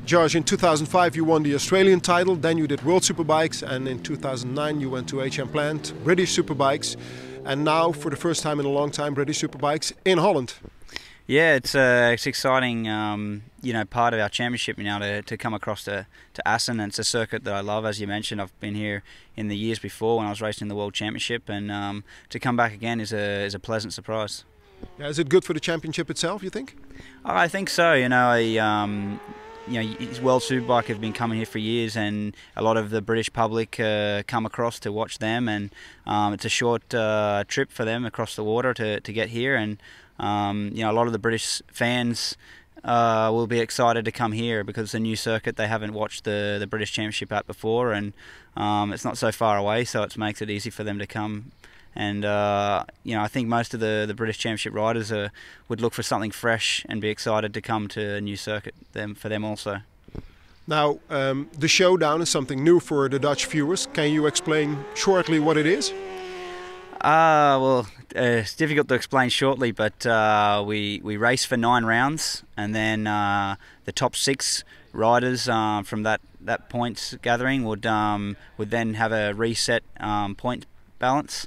Josh, in 2005 you won the Australian title, then you did World Superbikes, and in 2009 you went to HM Plant, British Superbikes, and now for the first time in a long time British Superbikes in Holland. Yeah, it's exciting, part of our championship now to come across to Assen. And it's a circuit that I love, as you mentioned. I've been here in the years before when I was racing the World Championship, and to come back again is a pleasant surprise. Yeah, is it good for the championship itself, you think? I think so. World Superbike have been coming here for years, and a lot of the British public come across to watch them, and it's a short trip for them across the water to get here, and a lot of the British fans will be excited to come here because it's a new circuit. They haven't watched the British Championship at before, and it's not so far away, so it makes it easy for them to come. And I think most of the British Championship riders would look for something fresh and be excited to come to a new circuit for them also. Now, the showdown is something new for the Dutch viewers. Can you explain shortly what it is? It's difficult to explain shortly, but we race for 9 rounds, and then the top 6 riders from that points gathering would then have a reset point balance.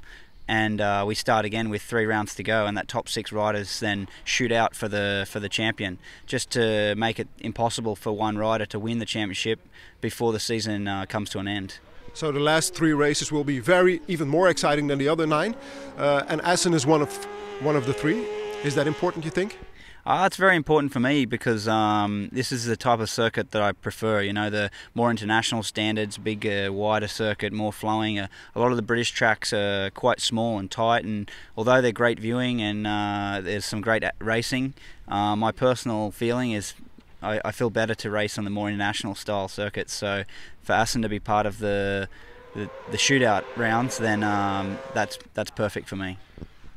And we start again with 3 rounds to go, and that top 6 riders then shoot out for the champion, just to make it impossible for one rider to win the championship before the season comes to an end. So the last 3 races will be even more exciting than the other 9, and Assen is one of the 3. Is that important, you think? It's very important for me because this is the type of circuit that I prefer. The more international standards, bigger, wider circuit, more flowing. A lot of the British tracks are quite small and tight, and although they're great viewing and there's some great racing, my personal feeling is I feel better to race on the more international style circuits. So for Assen to be part of the shootout rounds, then that's perfect for me.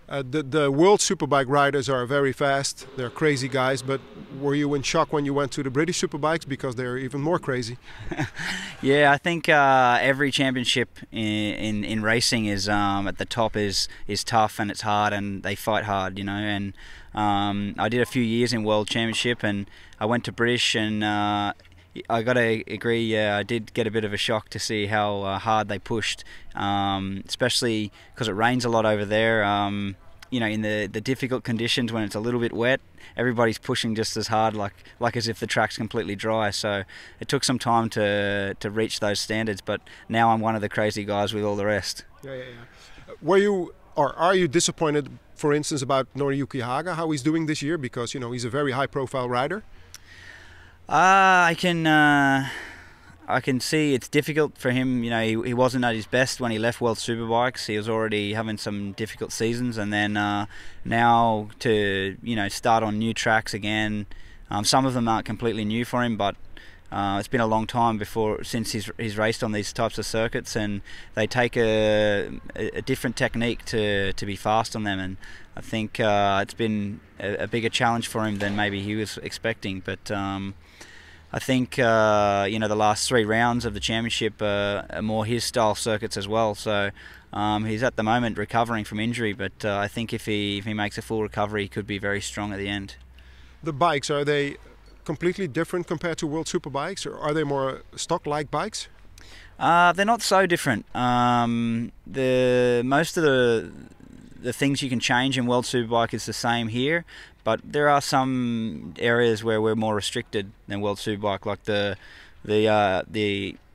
The World Superbike riders are very fast, they're crazy guys, but were you in shock when you went to the British Superbikes because they're even more crazy? Yeah, I think every championship in racing is at the top is tough, and it's hard, and they fight hard, and I did a few years in World Championship, and I went to British, and I got to agree, I did get a bit of a shock to see how hard they pushed, especially because it rains a lot over there. In the difficult conditions when it's a little bit wet, everybody's pushing just as hard, like as if the track's completely dry. So it took some time to reach those standards, but now I'm one of the crazy guys with all the rest. Yeah. Were you, or are you disappointed, for instance, about Noriyuki Haga, how he's doing this year? Because he's a very high-profile rider. I can see it's difficult for him. He wasn't at his best when he left World Superbikes. He was already having some difficult seasons, and then now to start on new tracks again. Some of them aren't completely new for him, but it's been a long time since he's raced on these types of circuits, and they take a different technique to be fast on them. And I think it's been a bigger challenge for him than maybe he was expecting, but. I think the last 3 rounds of the championship are more his style circuits as well. So he's at the moment recovering from injury, but I think if he makes a full recovery, he could be very strong at the end. The bikes, are they completely different compared to World Superbikes, or are they more stock-like bikes? They're not so different. Most of the things you can change in World Superbike is the same here, but there are some areas where we're more restricted than World Superbike, like the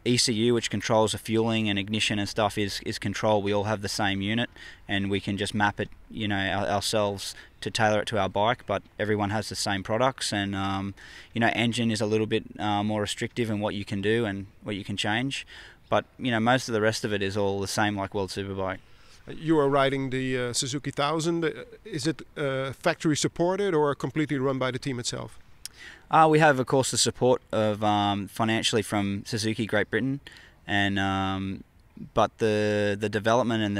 ECU, which controls the fueling and ignition and stuff, is controlled. We all have the same unit, and we can just map it, ourselves to tailor it to our bike. But everyone has the same products, and engine is a little bit more restrictive in what you can do and what you can change. But most of the rest of it is all the same, like World Superbike. You are riding the Suzuki 1000. Is it factory supported or completely run by the team itself? We have, of course, the support of financially from Suzuki Great Britain, and but the development and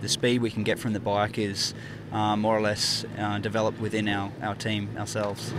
the speed we can get from the bike is more or less developed within our team ourselves.